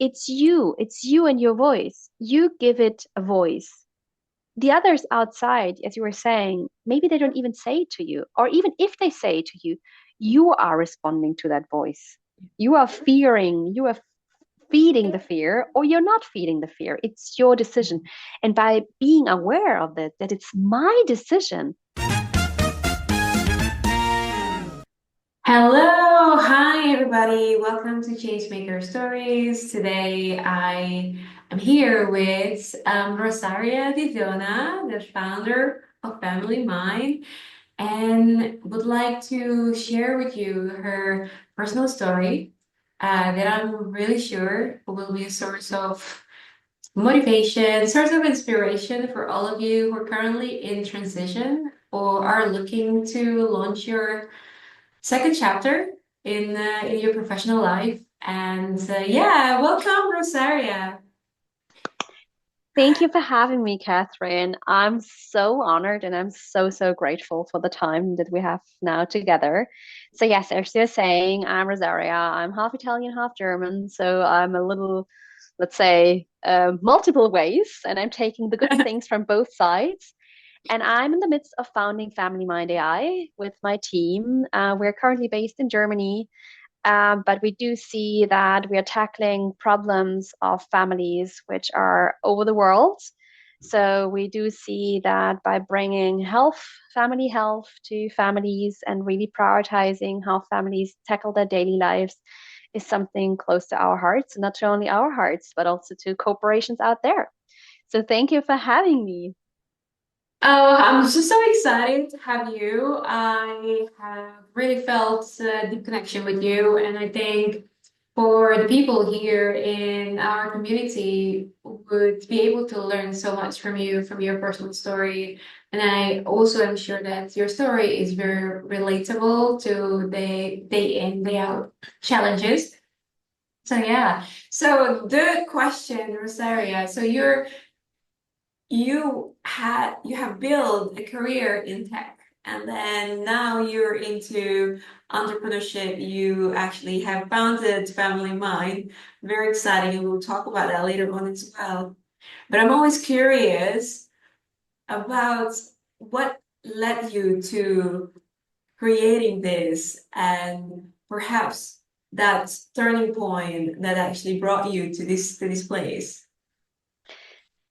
It's you and your voice. You give it a voice. The others outside, as you were saying, maybe they don't even say it to you, or even if they say it to you, you are responding to that voice. You are fearing, you are feeding the fear, or you're not feeding the fear. It's your decision. And by being aware of it, that it's my decision. Hello, hi everybody. Welcome to Changemaker Stories. Today I am here with Rosaria and I, the founder of Family Mind, and would like to share with you her personal story that I'm really sure will be a source of motivation, source of inspiration for all of you who are currently in transition or are looking to launch your second chapter in your professional life. And yeah, welcome, Rosaria. Thank you for having me, Catherine. I'm so honored and I'm so, so grateful for the time that we have now together. So, yes, as you're saying, I'm Rosaria. I'm half Italian, half German. So, I'm a little, let's say, multiple ways, and I'm taking the good things from both sides. And I'm in the midst of founding Family Mind AI with my team. We're currently based in Germany, but we do see that we are tackling problems of families which are over the world. So we do see that by bringing health, family health to families and really prioritizing how families tackle their daily lives is something close to our hearts, and not only our hearts, but also to corporations out there. So thank you for having me. Oh, I'm just so excited to have you. I have really felt a deep connection with you, and I think for the people here in our community would be able to learn so much from you, from your personal story. And I also am sure that your story is very relatable to the day in, day out challenges. So yeah. So the question, Rosaria, so you have built a career in tech, and then now you're into entrepreneurship. You actually have founded Family Mind. Very exciting, and we'll talk about that later on as well. But I'm always curious about what led you to creating this, and perhaps that turning point that actually brought you to this place.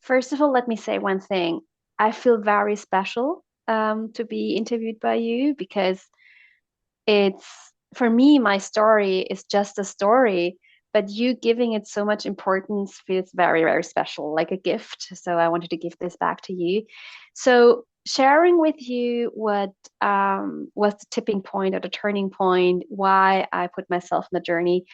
First of all, let me say one thing. I feel very special to be interviewed by you because it's for me, my story is just a story, but you giving it so much importance feels very, very special, like a gift. So I wanted to give this back to you. So sharing with you what was the tipping point or the turning point, why I put myself in the journey.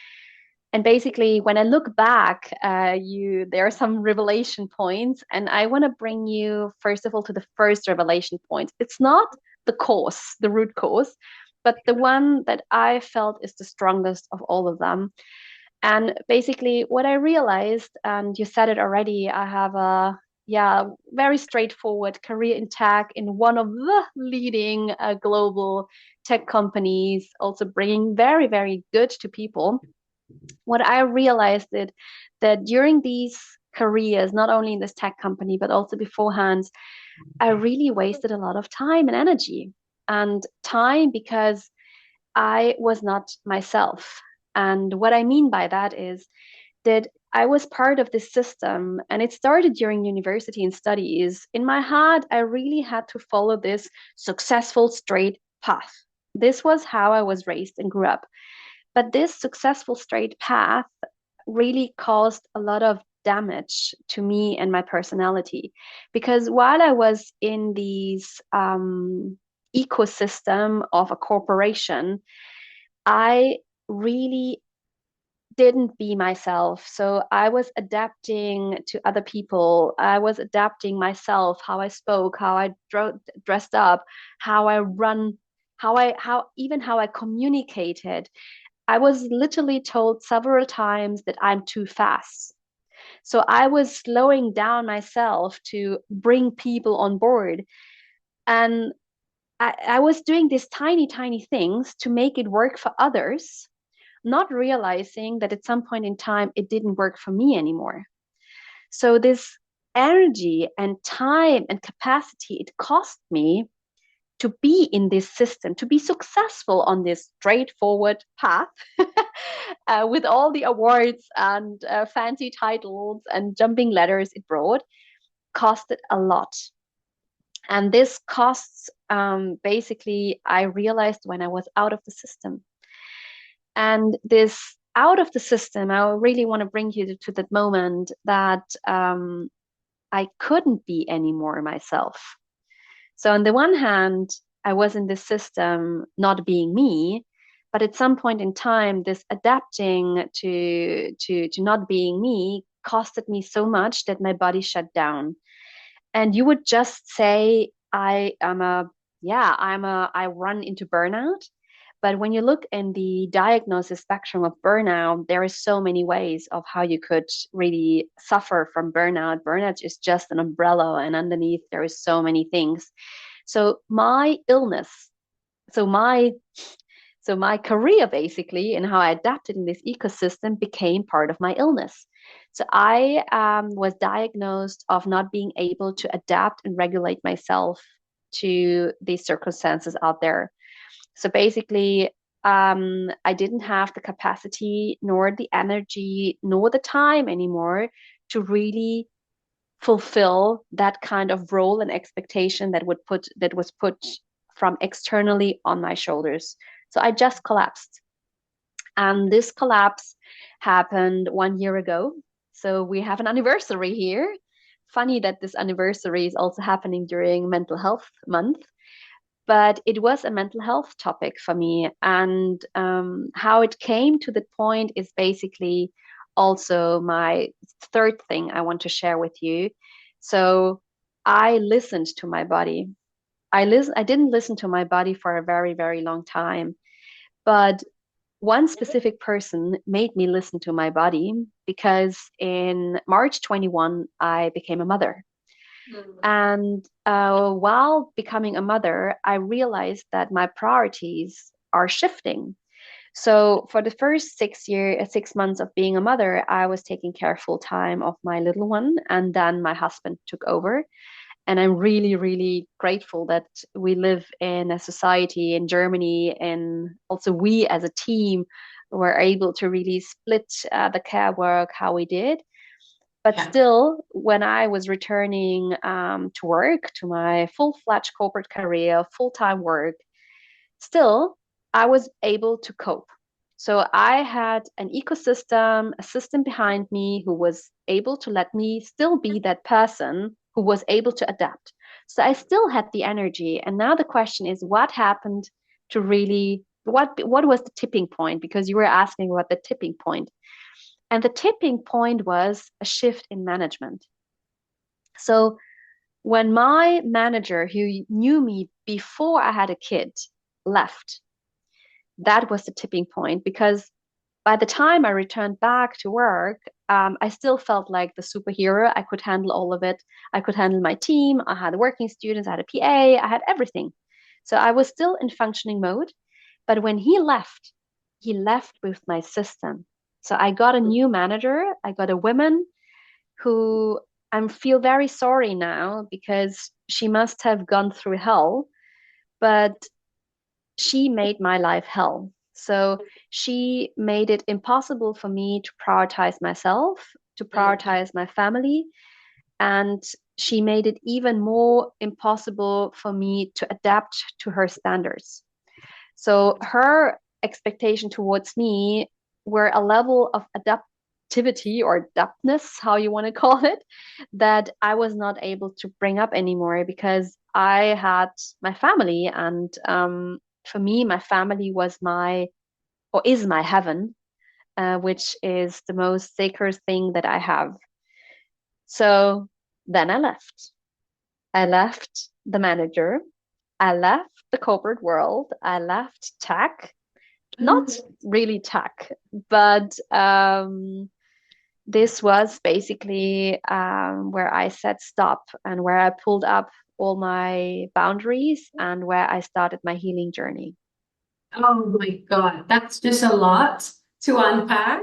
And basically, when I look back, there are some revelation points, and I want to bring you first of all to the first revelation point. It's not the cause, the root cause, but the one that I felt is the strongest of all of them. And basically, what I realized, and you said it already, I have a very straightforward career in tech in one of the leading global tech companies, also bringing very, very good to people. What I realized that during these careers, not only in this tech company, but also beforehand, I really wasted a lot of time and energy. And time because I was not myself. And what I mean by that is that I was part of this system, and it started during university and studies. In my head, I really had to follow this successful, straight path. This was how I was raised and grew up. But this successful straight path really caused a lot of damage to me and my personality. Because while I was in these ecosystem of a corporation, I really didn't be myself. So I was adapting to other people. I was adapting myself, how I spoke, how I dressed up, how I run, how I communicated. I was literally told several times that I'm too fast. So I was slowing down myself to bring people on board. And I was doing these tiny, tiny things to make it work for others, not realizing that at some point in time it didn't work for me anymore. So this energy and time and capacity it cost me to be in this system, to be successful on this straightforward path with all the awards and fancy titles and jumping ladders it brought, costed a lot. And this costs, basically, I realized when I was out of the system. And this out of the system, I really want to bring you to that moment that I couldn't be anymore myself. So on the one hand, I was in this system not being me, but at some point in time, this adapting to not being me costed me so much that my body shut down. And you would just say I am a yeah, I run into burnout. But when you look in the diagnosis spectrum of burnout, there is so many ways of how you could really suffer from burnout. Burnout is just an umbrella, and underneath there is so many things. So my illness, so my so my career basically and how I adapted in this ecosystem became part of my illness. So I was diagnosed of not being able to adapt and regulate myself to these circumstances out there. So basically, I didn't have the capacity, nor the energy, nor the time anymore to really fulfill that kind of role and expectation that was put from externally on my shoulders. So I just collapsed. And this collapse happened 1 year ago. So we have an anniversary here. Funny that this anniversary is also happening during mental health month, but it was a mental health topic for me. And how it came to the point is basically also my third thing I want to share with you. So I listened to my body. I didn't listen to my body for a very, very long time, but one specific person made me listen to my body because in March 21, I became a mother. And while becoming a mother, I realized that my priorities are shifting. So for the first 6 months of being a mother, I was taking care full time of my little one, and then my husband took over. And I'm really, really grateful that we live in a society in Germany, and also we as a team were able to really split the care work how we did. But Yeah. still, when I was returning to work, to my full-fledged corporate career, full-time work, still, I was able to cope. So I had an ecosystem, a system behind me who was able to let me still be that person who was able to adapt. So I still had the energy. And now the question is, what happened to really what was the tipping point? Because you were asking about the tipping point. And the tipping point was a shift in management. So when my manager, who knew me before I had a kid, left, that was the tipping point because by the time I returned back to work, I still felt like the superhero. I could handle all of it. I could handle my team. I had working students. I had a PA. I had everything. So I was still in functioning mode. But when he left with my system. So I got a new manager. I got a woman who I feel very sorry now because she must have gone through hell, but she made my life hell. So she made it impossible for me to prioritize myself, to prioritize my family, and she made it even more impossible for me to adapt to her standards. So her expectation towards me were a level of adaptivity or adaptness, how you want to call it, that I was not able to bring up anymore because I had my family, and for me, my family was my or is my heaven, which is the most sacred thing that I have. So then I left. I left the manager. I left the corporate world. I left tech, not really tech, but this was basically where I said stop and where I pulled up all my boundaries and where I started my healing journey. Oh my God, that's just a lot. to unpack.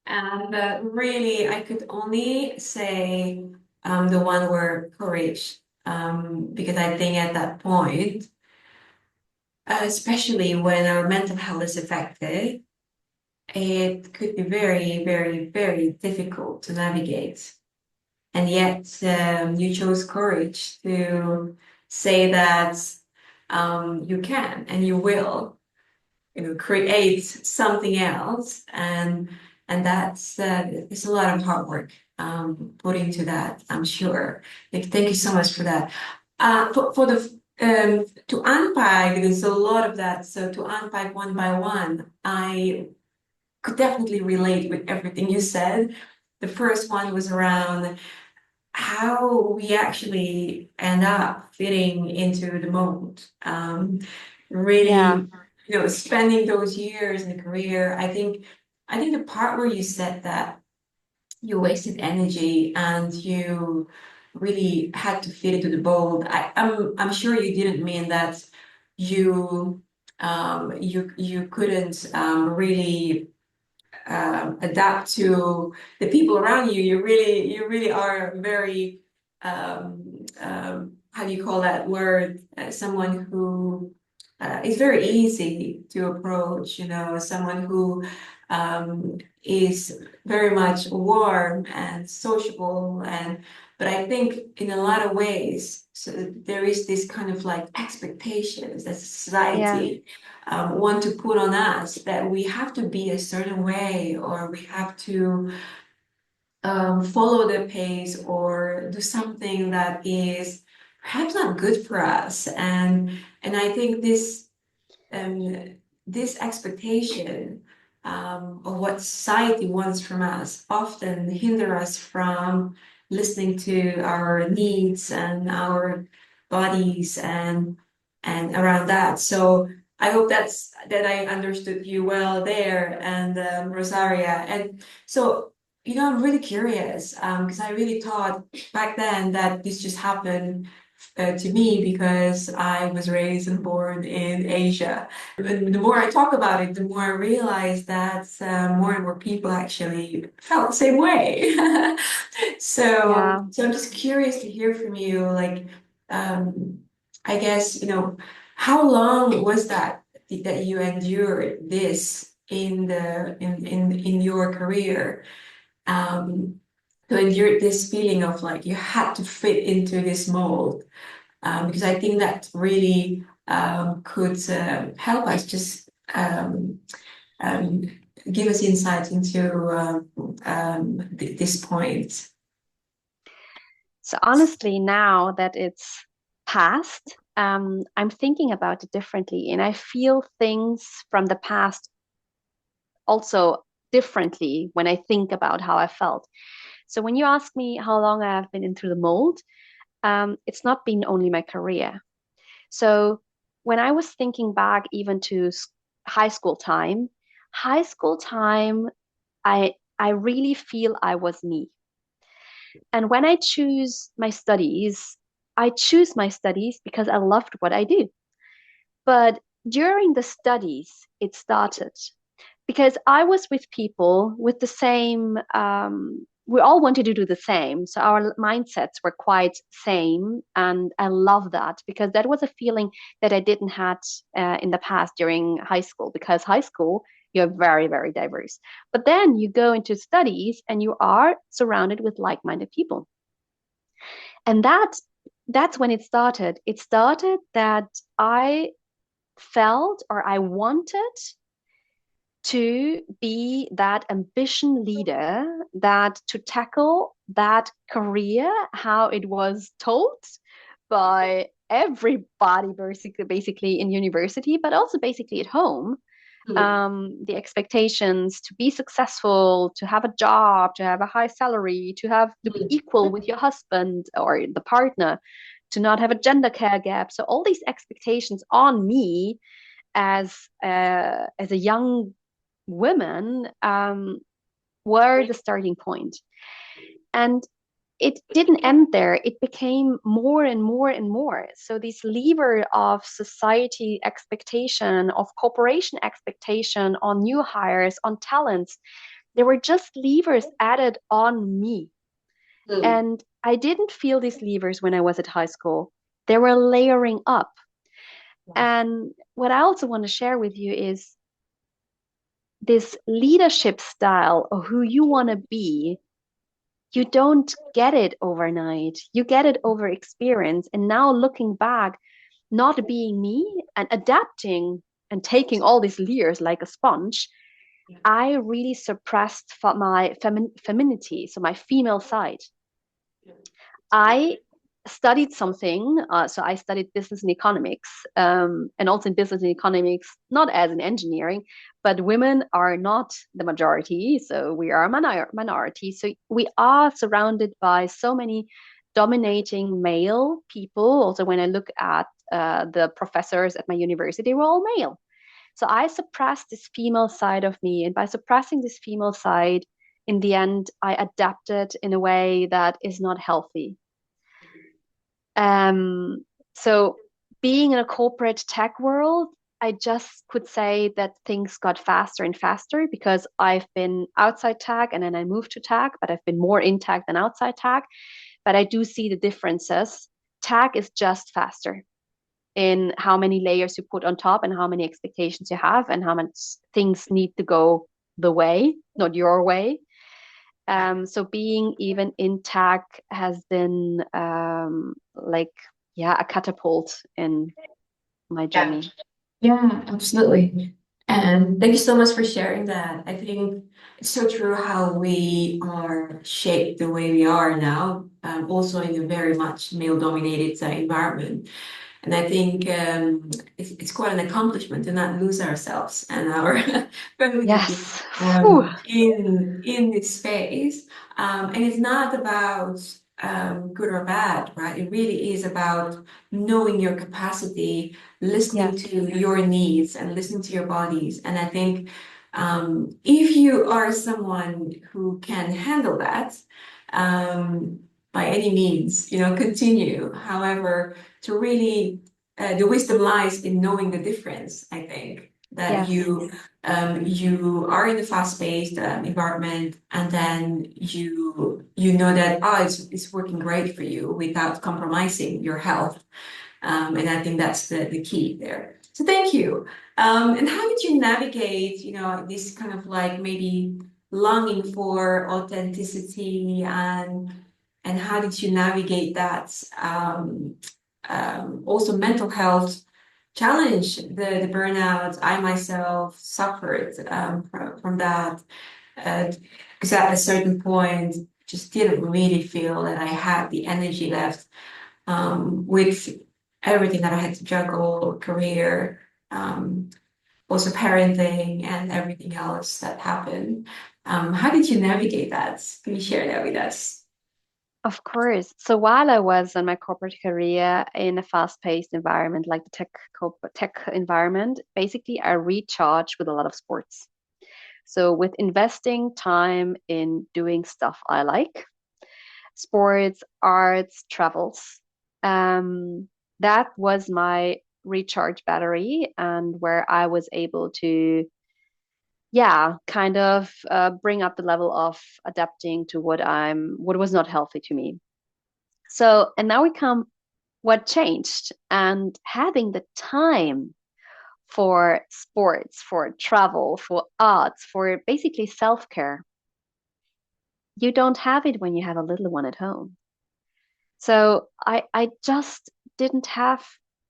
And really, I could only say the one word courage, because I think at that point, especially when our mental health is affected, it could be very, very, very difficult to navigate. And yet, you chose courage to say that you can and you will, create something else, and that's it's a lot of hard work put into that, I'm sure. Like, thank you so much for that. For the to unpack, there's a lot of that. So to unpack one by one, I could definitely relate with everything you said. The first one was around how we actually end up fitting into the mold. Yeah, Really, spending those years in the career. I think the part where you said that you wasted energy and you really had to fit into the mold. I'm sure you didn't mean that you you couldn't really adapt to the people around you. You really are very how do you call that word? Someone who is very easy to approach. Someone who is very much warm and sociable, but I think in a lot of ways, so there is this kind of like expectations that yeah, society want to put on us, that we have to be a certain way, or we have to follow the pace or do something that is perhaps not good for us. And I think um, this expectation of what society wants from us often hinder us from listening to our needs and our bodies, and around that. So I hope that I understood you well there, and Rosaria. And so, I'm really curious, because I really thought back then that this just happened to me because I was raised and born in Asia. And the more I talk about it, the more I realize that more and more people actually felt the same way. So, yeah. so I'm just curious to hear from you. Like, um, I guess, how long was that you endured this in your career? Um, to endure this feeling of like you had to fit into this mold, because I think that really could help us just um, give us insight into this point. So honestly, now that it's past, I'm thinking about it differently, and I feel things from the past also differently when I think about how I felt. So when you ask me how long I have been into the mold, it's not been only my career. So when I was thinking back even to high school time, I really feel I was me. And when I choose my studies because I loved what I do. But during the studies, it started because I was with people with the same, we all wanted to do the same. So our mindsets were quite same. And I love that because that was a feeling that I didn't had in the past during high school, because high school, you're very, very diverse. But then you go into studies and you are surrounded with like-minded people. And that's when it started. It started that I felt, or I wanted to be that ambition leader, that to tackle that career how it was told by everybody, basically in university, but also basically at home. Hmm. The expectations to be successful, to have a job, to have a high salary, to be Hmm. equal with your husband or the partner, to not have a gender care gap. So all these expectations on me as a young woman were the starting point. And it didn't end there. It became more and more and more. So this lever of society expectation, of corporation expectation on new hires, on talents, they were just levers added on me. Mm. And I didn't feel these levers when I was at high school. They were layering up. And what I also want to share with you is this leadership style of who you want to be. You don't get it overnight. You get it over experience. And now looking back, not being me and adapting and taking all these layers like a sponge, I really suppressed my femininity, so my female side. I studied something. So I studied business and economics, and also in business and economics, not as in engineering, but women are not the majority. So we are a minority. So we are surrounded by so many dominating male people. Also, when I look at the professors at my university, they were all male. So I suppressed this female side of me. And by suppressing this female side, in the end, I adapted in a way that is not healthy. Um, so being in a corporate tech world, I just could say that things got faster and faster because I've been outside tech and then I moved to tech, but I've been more in tech than outside tech. But I do see the differences. Tech is just faster in how many layers you put on top and how many expectations you have and how much things need to go the way, not your way. So being even in tech has been like, yeah, a catapult in my Yeah. journey. Yeah, absolutely. And thank you so much for sharing that. I think it's so true how we are shaped the way we are now, also in a very much male-dominated environment. And I think it's quite an accomplishment to not lose ourselves and our femininity Yes. Phew. in this space. And it's not about good or bad, right? It really is about knowing your capacity, listening Yes. to your needs, and listening to your bodies. And I think if you are someone who can handle that, um, by any means, continue. However, to really the wisdom lies in knowing the difference. I think that Yes. you are in a fast-paced environment, and then you know that it's working great for you without compromising your health. And I think that's the key there. So thank you. And how did you navigate, this kind of like maybe longing for authenticity, and how did you navigate that? Also mental health challenge, the burnout. I myself suffered from that, because at a certain point, just didn't really feel that I had the energy left, with everything that I had to juggle, career, um, also parenting, and everything else that happened. How did you navigate that? Can you share that with us? Of course. So while I was in my corporate career in a fast-paced environment like the tech environment, basically I recharge with a lot of sports. So with investing time in doing stuff I like, sports, arts, travels. Um, that was my recharge battery and where I was able to, yeah, kind of bring up the level of adapting to what was not healthy to me. So, and now we come what changed and having the time for sports, for travel, for arts, for basically self-care. You don't have it when you have a little one at home. So I just didn't have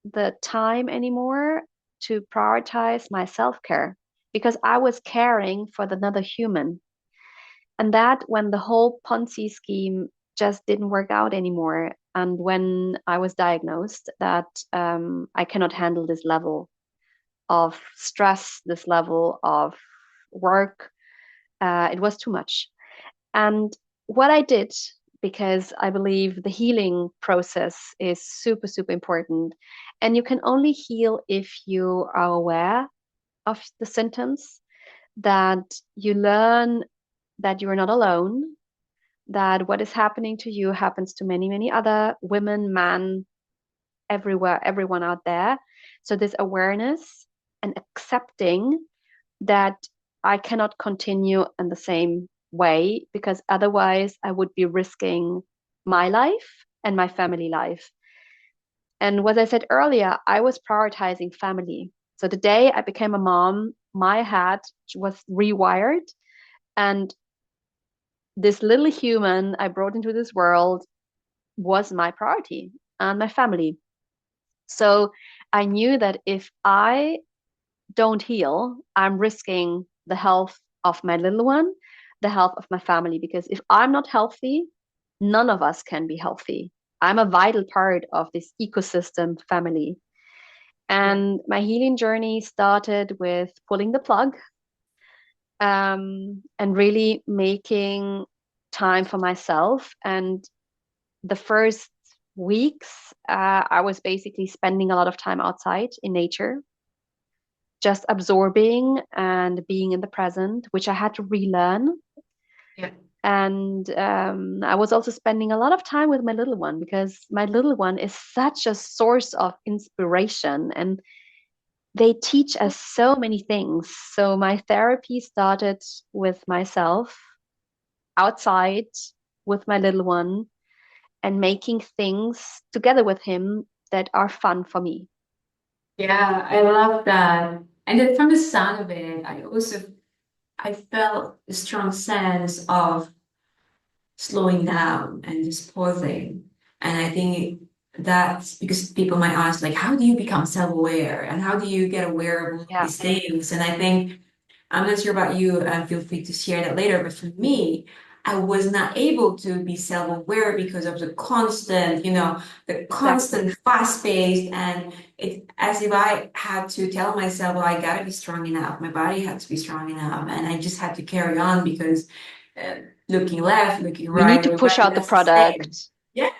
the time anymore to prioritize my self-care because I was caring for another human. And that when the whole Ponzi scheme just didn't work out anymore. And when I was diagnosed that I cannot handle this level of stress, this level of work, it was too much. And what I did, because I believe the healing process is super, super important. And you can only heal if you are aware of the symptoms, that you learn that you are not alone, that what is happening to you happens to many, many other women, men, everywhere, everyone out there. So this awareness and accepting that I cannot continue in the same way because otherwise I would be risking my life and my family life. And what I said earlier, I was prioritizing family. So the day I became a mom, my head was rewired. And this little human I brought into this world was my priority and my family. So I knew that if I don't heal, I'm risking the health of my little one, the health of my family. Because if I'm not healthy, none of us can be healthy. I'm a vital part of this ecosystem family. Yeah. And my healing journey started with pulling the plug, and really making time for myself. And the first weeks, I was basically spending a lot of time outside in nature, just absorbing and being in the present, which I had to relearn. Yeah. And I was also spending a lot of time with my little one because my little one is such a source of inspiration and they teach us so many things. So my therapy started with myself outside with my little one and making things together with him that are fun for me. Yeah, I love that. And then from the sound of it, I felt a strong sense of slowing down and just pausing. And I think that's because people might ask, like, how do you become self-aware and how do you get aware of all Yeah. these things? And I think I'm not sure about you, and feel free to share that later. But for me, I was not able to be self-aware because of the constant, the Exactly. constant fast pace. And it's as if I had to tell myself, well, I gotta be strong enough. My body had to be strong enough. And I just had to carry on because uh, looking left, looking You need right, to push everybody out the does the same. product. Yeah,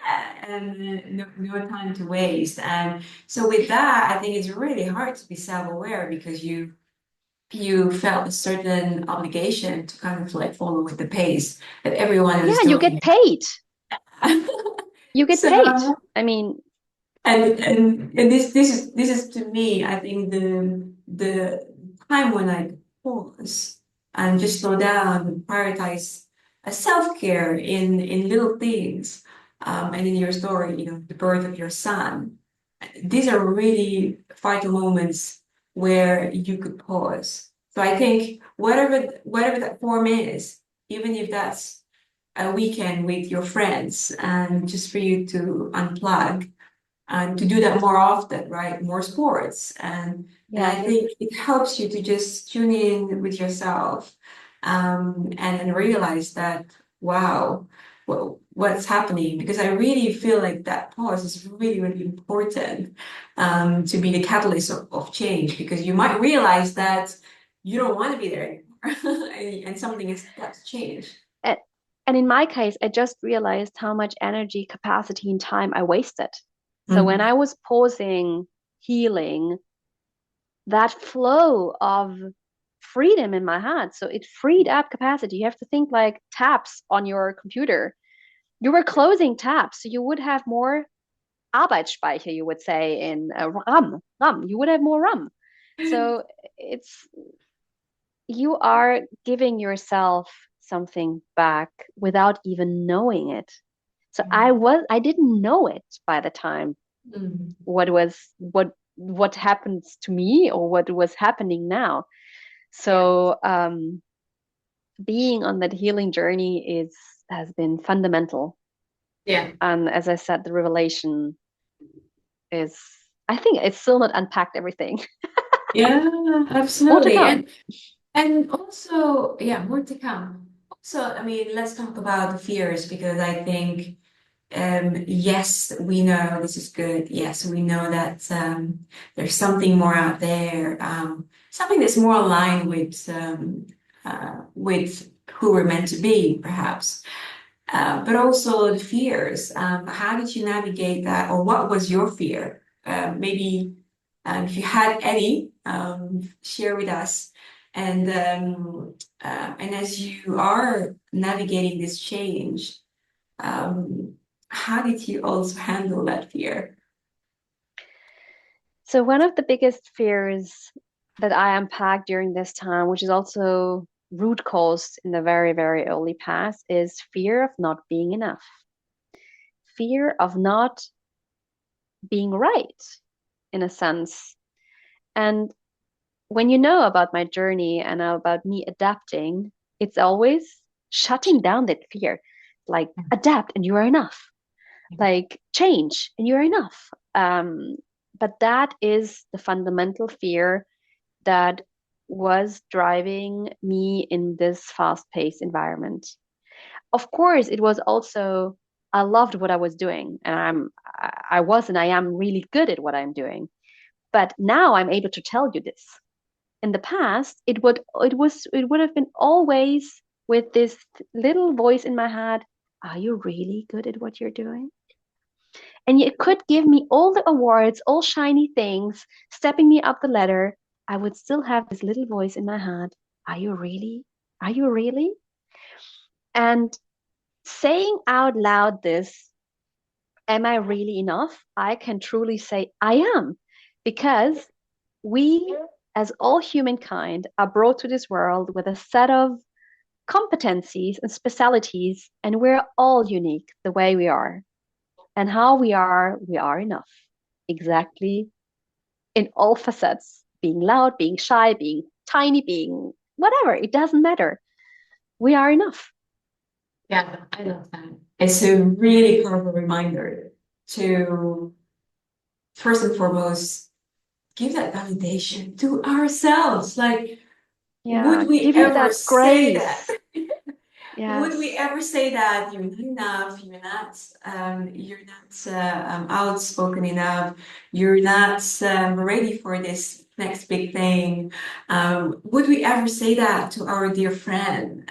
and no time to waste. And so with that, I think it's really hard to be self-aware because you felt a certain obligation to kind of like follow with the pace that everyone Yeah, is and you get doing. paid. You get paid. So I mean, and this is to me, I think the time when I pause and just slow down and prioritize a self-care in little things. And in your story, the birth of your son. These are really vital moments where you could pause. So I think whatever that form is, even if that's a weekend with your friends and just for you to unplug and to do that more often, right? More sports. And I yes. think it helps you to just tune in with yourself, and realize that, wow, what's happening? Because I really feel like that pause is really, really important, to be the catalyst of change, because you might realize that you don't want to be there anymore and something has got to change. And, and in my case, I just realized how much energy, capacity, and time I wasted. So when Mhm. I was pausing, healing, that flow of freedom in my head, so it freed up capacity. You have to think like tabs on your computer. You were closing tabs, so you would have more Arbeitsspeicher, you would say in RAM. You would have more RAM. So it's you are giving yourself something back without even knowing it. So I didn't know it by the time Mm. what happens to me or what was happening now. Yeah. So being on that healing journey is has been fundamental. Yeah. And as I said, the revelation is I think it's still not unpacked everything. Yeah, More to absolutely. come. And also, yeah, more to come. So, I mean, let's talk about the fears, because I think, yes, we know this is good. Yes, we know that there's something more out there, something that's more aligned with who we're meant to be, perhaps. But also the fears. How did you navigate that, or what was your fear? Maybe if you had any, share with us. And as you are navigating this change, how did you also handle that fear? So one of the biggest fears that I unpacked during this time, which is also root caused in the very, very early past, is fear of not being enough, fear of not being right in a sense. And when you know about my journey and about me adapting, it's always shutting down that fear. Like adapt and you are enough. Like change and you're enough. But that is the fundamental fear that was driving me in this fast-paced environment. Of course, it was also I loved what I was doing, and I was and I am really good at what I'm doing. But now I'm able to tell you this. In the past, it would have been always with this little voice in my head, are you really good at what you're doing? And it could give me all the awards, all shiny things, stepping me up the ladder. I would still have this little voice in my head. Are you really? Are you really? And saying out loud this, am I really enough? I can truly say I am because we, as all humankind, are brought to this world with a set of competencies and specialities, and we're all unique the way we are. And how we are enough. Exactly in all facets, being loud, being shy, being tiny, being whatever, it doesn't matter. We are enough. Yeah, I love that. It's a really powerful reminder to, first and foremost, give that validation to ourselves. Like, Yeah, would we give you ever that say that? grace. Would we Yes. ever say that you're not enough, you're not outspoken enough, you're not ready for this next big thing? Would we ever say that to our dear friend?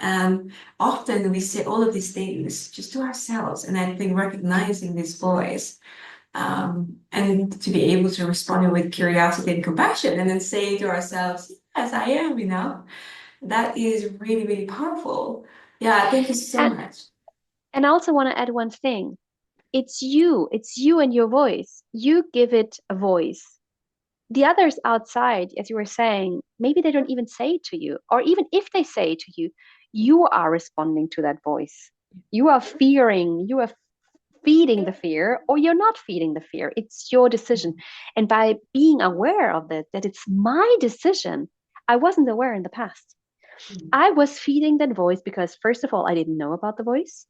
Often we say all of these things just to ourselves, and I think recognizing this voice and to be able to respond with curiosity and compassion, and then say to ourselves, "Yes, I am enough." That is really, really powerful. Yeah, thank you so And much. and I also want to add one thing. It's you and your voice. You give it a voice. The others outside, as you were saying, maybe they don't even say it to you, or even if they say it to you, you are responding to that voice. You are fearing, you are feeding the fear, or you're not feeding the fear. It's your decision. And by being aware of it, that it's my decision, I wasn't aware in the past. I was feeding that voice because, first of all, I didn't know about the voice.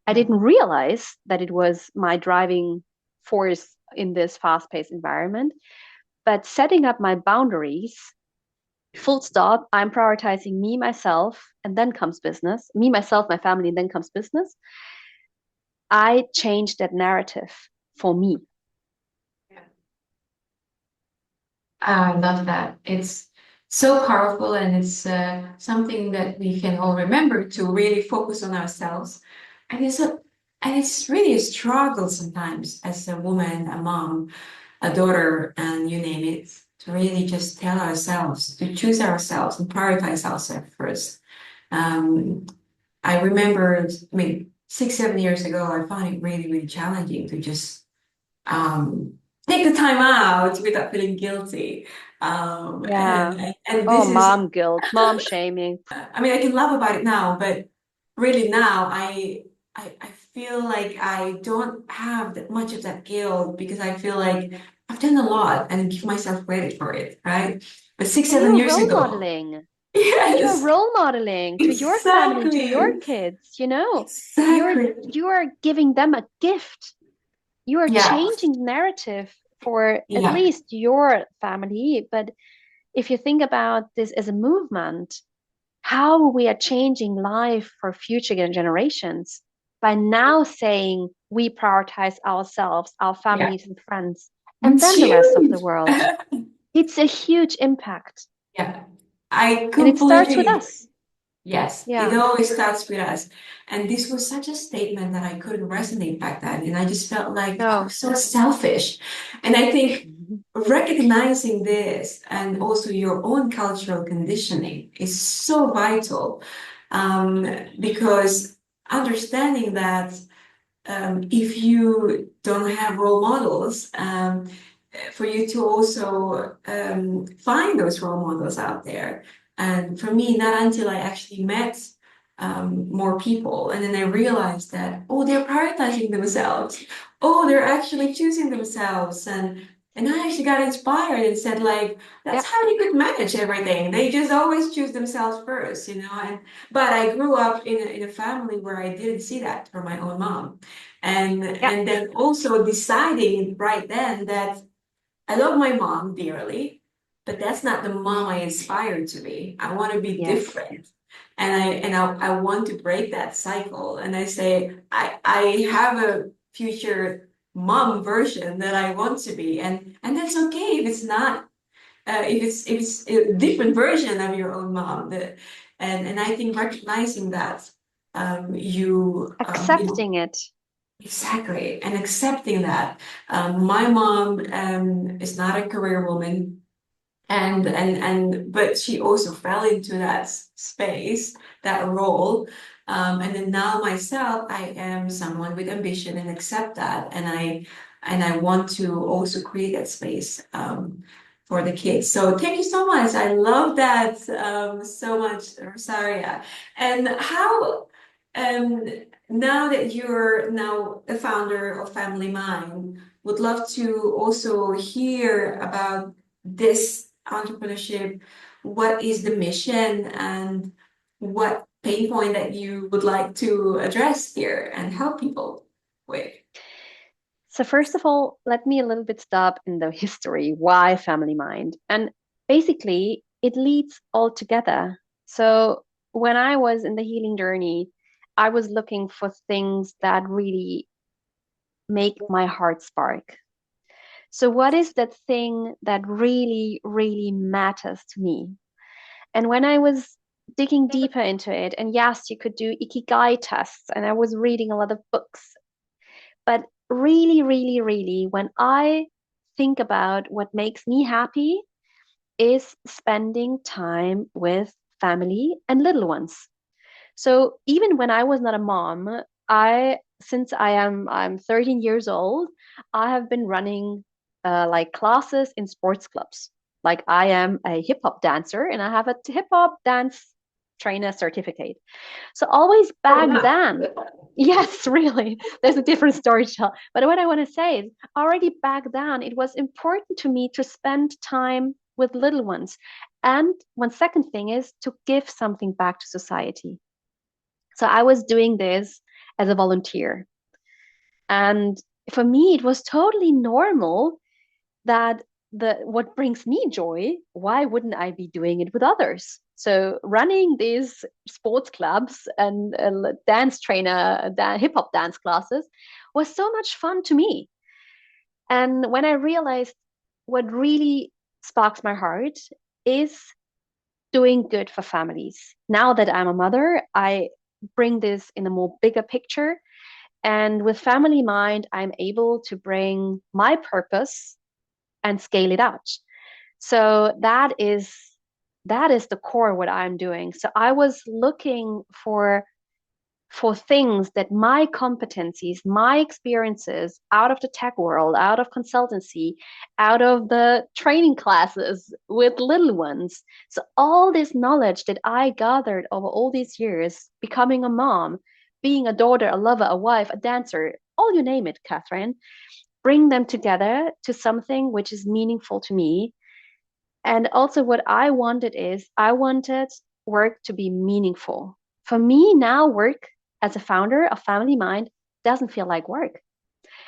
I Yeah. didn't realize that it was my driving force in this fast paced environment. But setting up my boundaries, full stop, I'm prioritizing me, myself, and then comes business. Me, myself, my family, and then comes business. I changed that narrative for me. I love that. It's so powerful, and it's something that we can all remember to really focus on ourselves. And it's really a struggle sometimes as a woman, a mom, a daughter, and you name it, to really just tell ourselves, to choose ourselves and prioritize ourselves first. Um, I remember, I mean, 6, 7 years ago, I found it really, really challenging to just um, take the time out without feeling guilty. Yeah. And Oh, this is, mom guilt, mom shaming. I mean, I can laugh about it now, but really now I feel like I don't have that much of that guilt because I feel like I've done a lot and give myself credit for it, right? But six, And seven you're years role ago, modeling. And you're yes, role modeling to your family, to your exactly, kids, you know. exactly, You are giving them a gift. You are yeah, changing the narrative for at yeah, least your family. But if you think about this as a movement, how we are changing life for future generations by now saying we prioritize ourselves, our yeah. families and friends, and It's then the rest of the huge. world. It's a huge impact. Yeah, I And it starts with completely, us. Yes, it Yeah. always starts with us. And this was such a statement that I couldn't resonate back then. And I just felt like I No. was so selfish. And I think Mhm. recognizing this and also your own cultural conditioning is so vital, because understanding that if you don't have role models, for you to also find those role models out there. And for me, not until I actually met more people, and then I realized that, oh, they're prioritizing themselves. Oh, they're actually choosing themselves. And I actually got inspired and said, like, that's Yeah. how they could manage everything. They just always choose themselves first, you know. And but I grew up in a family where I didn't see that from my own mom. Yeah. And then also deciding right then that I love my mom dearly, but that's not the mom I aspire to be. I want to be Yes. different. I want to break that cycle. And I say I have a future mom version that I want to be. And that's okay if it's not if it's a different version of your own mom. And I think recognizing that you know, Accepting it. exactly, and accepting that. My mom is not a career woman, and but she also fell into that space, that role. And then now myself, I am someone with ambition and accept that, and I want to also create that space for the kids. So thank you so much. I love that so much, Rosaria. And how um now that you're now a founder of Family Mind, would love to also hear about this entrepreneurship. What is the mission and what pain point that you would like to address here and help people with? So first of all, let me a little bit stop in the history. Why family mind? And basically, it leads all together. So when I was in the healing journey, I was looking for things that really make my heart spark. So what is that thing that really, really matters to me? And when I was digging deeper into it, and yes, you could do ikigai tests, and I was reading a lot of books, but really, really, really, when I think about what makes me happy is spending time with family and little ones. So even when I was not a mom, since I'm 13 years old, I have been running like classes in sports clubs. Like I am a hip hop dancer and I have a hip hop dance trainer certificate. So always Oh, back wow. then, yes, really, there's a different story to tell. But what I want to say is already back then, it was important to me to spend time with little ones. And one second thing is to give something back to society. So I was doing this as a volunteer. And for me, it was totally normal that the what brings me joy, why wouldn't I be doing it with others? So running these sports clubs and dance trainer, hip hop dance classes was so much fun to me. And when I realized what really sparks my heart is doing good for families. Now that I'm a mother, I bring this in a more bigger picture. And with Family Mind, I'm able to bring my purpose and scale it out. So that is the core of what I'm doing. So I was looking for things that my competencies, my experiences out of the tech world, out of consultancy, out of the training classes with little ones. So all this knowledge that I gathered over all these years, becoming a mom, being a daughter, a lover, a wife, a dancer, all you name it, Catherine, bring them together to something which is meaningful to me. And also, what I wanted is I wanted work to be meaningful. For me, now, work as a founder of Family Mind doesn't feel like work.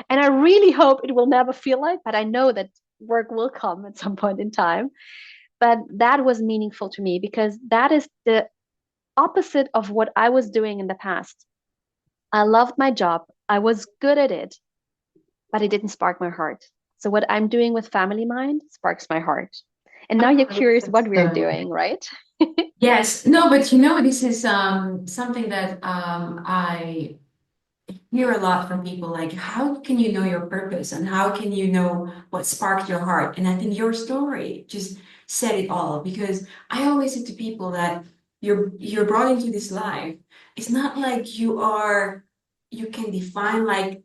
And I really hope it will never feel like, but I know that work will come at some point in time. But that was meaningful to me because that is the opposite of what I was doing in the past. I loved my job, I was good at it, but it didn't spark my heart. So, what I'm doing with Family Mind sparks my heart. And now you're Oh, this curious is what we're so doing, right? yes, no, but this is something that I hear a lot from people like, how can you know your purpose and how can you know what sparked your heart? And I think your story just said it all because I always say to people that you're brought into this life. It's not like you can define like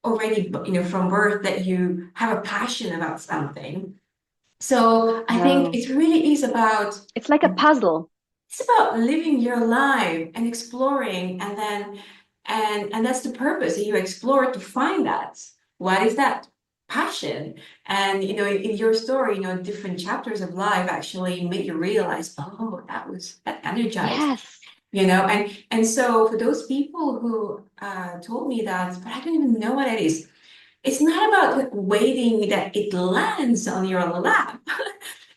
already, from birth that you have a passion about something. So I think No, it really is about it's like a puzzle. living your life and exploring and then and that's the purpose that you explore to find that what is that passion. And in your story, different chapters of life actually make you realize, oh, that energized me. Yes, And so for those people who told me that, but I don't even know what it is, it's not about like waiting that it lands on your lap.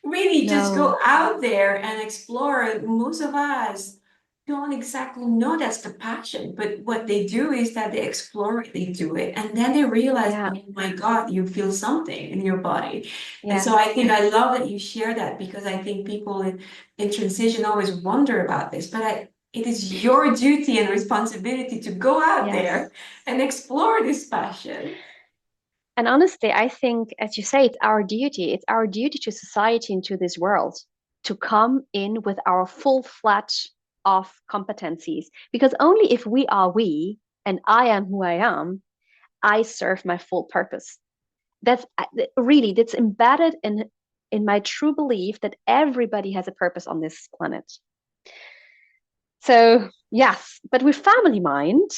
Really, just no, go out there and explore. Most of us don't exactly know that's the passion, but what they do is that they explore it, they do it, and then they realize, yeah, oh my God, you feel something in your body. And yes, so I think I love that you share that because I think people in transition always wonder about this, but it is your duty and responsibility to go out yes. there and explore this passion. And honestly, I think, as you say, it's our duty. It's our duty to society and to this world to come in with our full fledged of competencies. Because only if we are we and I am who I am, I serve my full purpose. That's really that's embedded in my true belief that everybody has a purpose on this planet. So yes, but with family mind,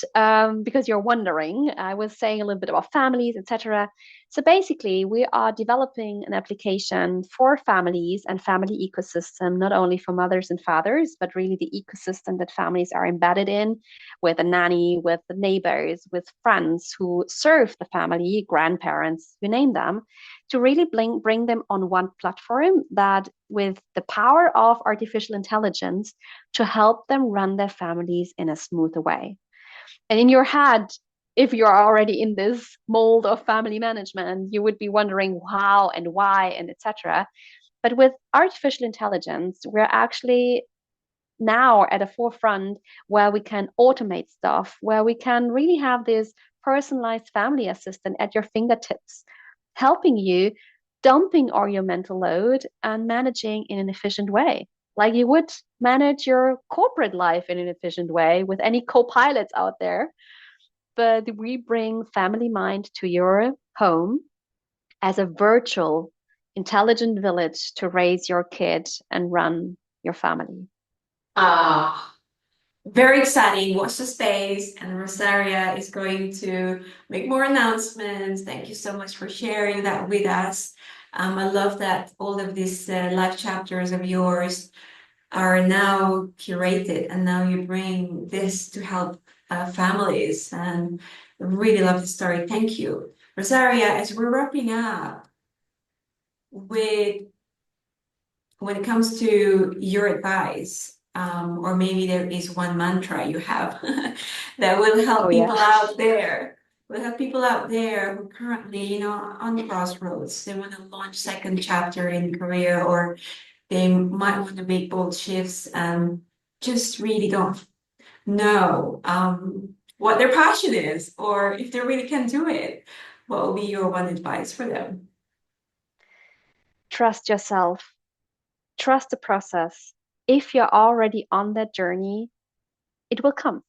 because you're wondering, I was saying a little bit about families, etc. So basically, we are developing an application for families and family ecosystem, not only for mothers and fathers, but really the ecosystem that families are embedded in, with a nanny, with the neighbors, with friends who serve the family, grandparents, you name them, to really bring them on one platform that, with the power of artificial intelligence, to help them run their families in a smoother way. And in your head, if you're already in this mold of family management, you would be wondering how and why and etc. But with artificial intelligence, we're actually now at a forefront where we can automate stuff, where we can really have this personalized family assistant at your fingertips, helping you dumping all your mental load and managing in an efficient way, like you would manage your corporate life in an efficient way with any co-pilots out there. But we bring Family Mind to your home as a virtual intelligent village to raise your kid and run your family. Ah. Very exciting. Watch the space, and Rosaria is going to make more announcements. Thank you so much for sharing that with us. I love that all of these life chapters of yours are now curated, and now you bring this to help families. And really love the story. Thank you, Rosaria. As we're wrapping up, with when it comes to your advice, or maybe there is one mantra you have that will Oh help yeah. people out there, who currently, on the crossroads, they want to launch second chapter in career, or they might want to make bold shifts and just really don't know what their passion is, or if they really can do it. What will be your one advice for them? Trust yourself, trust the process. If you're already on that journey, it will come.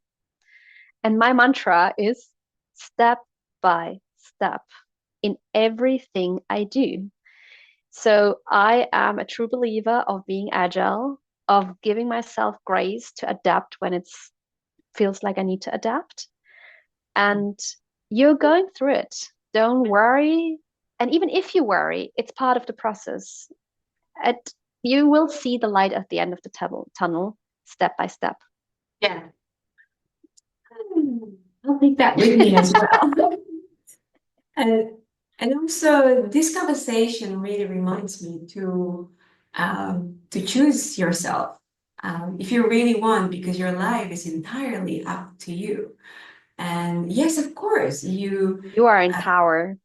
And my mantra is step by step in everything I do. So I am a true believer of being agile, of giving myself grace to adapt when it feels like I need to adapt. And you're going through it. Don't worry. And even if you worry, it's part of the process. And you will see the light at the end of the tunnel step by step. Yeah. I'll take that with me as well. And and also this conversation really reminds me to choose yourself, if you really want, because your life is entirely up to you. And yes, of course, you You are in power.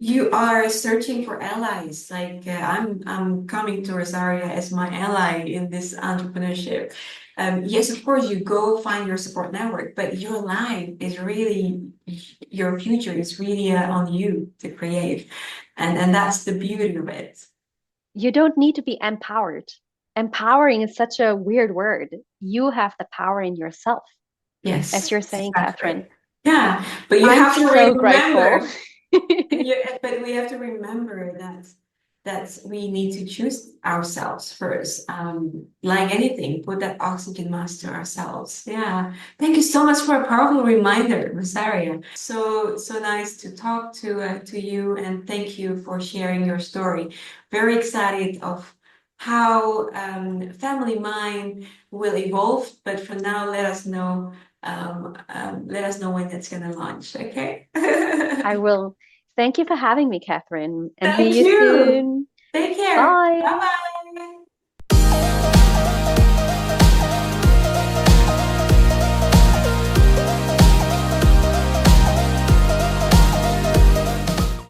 You are searching for allies. Like I'm coming to Rosaria as my ally in this entrepreneurship. Yes, of course, you go find your support network, but your life is really your future is really on you to create, and that's the beauty of it. You don't need to be empowered. Empowering is such a weird word. You have the power in yourself, as Yes, you're saying, Catherine. exactly. Yeah, but you I'm have to so grateful. remember. Yeah, but we have to remember that we need to choose ourselves first. Like anything, put that oxygen mask to ourselves. Yeah. Thank you so much for a powerful reminder, Rosaria. So nice to talk to you, and thank you for sharing your story. Very excited of how Family Mind will evolve. But for now, let us know when it's gonna launch. Okay. I will. Thank you for having me, Catherine, and see Thank you you. soon. Take care. Bye. Bye bye.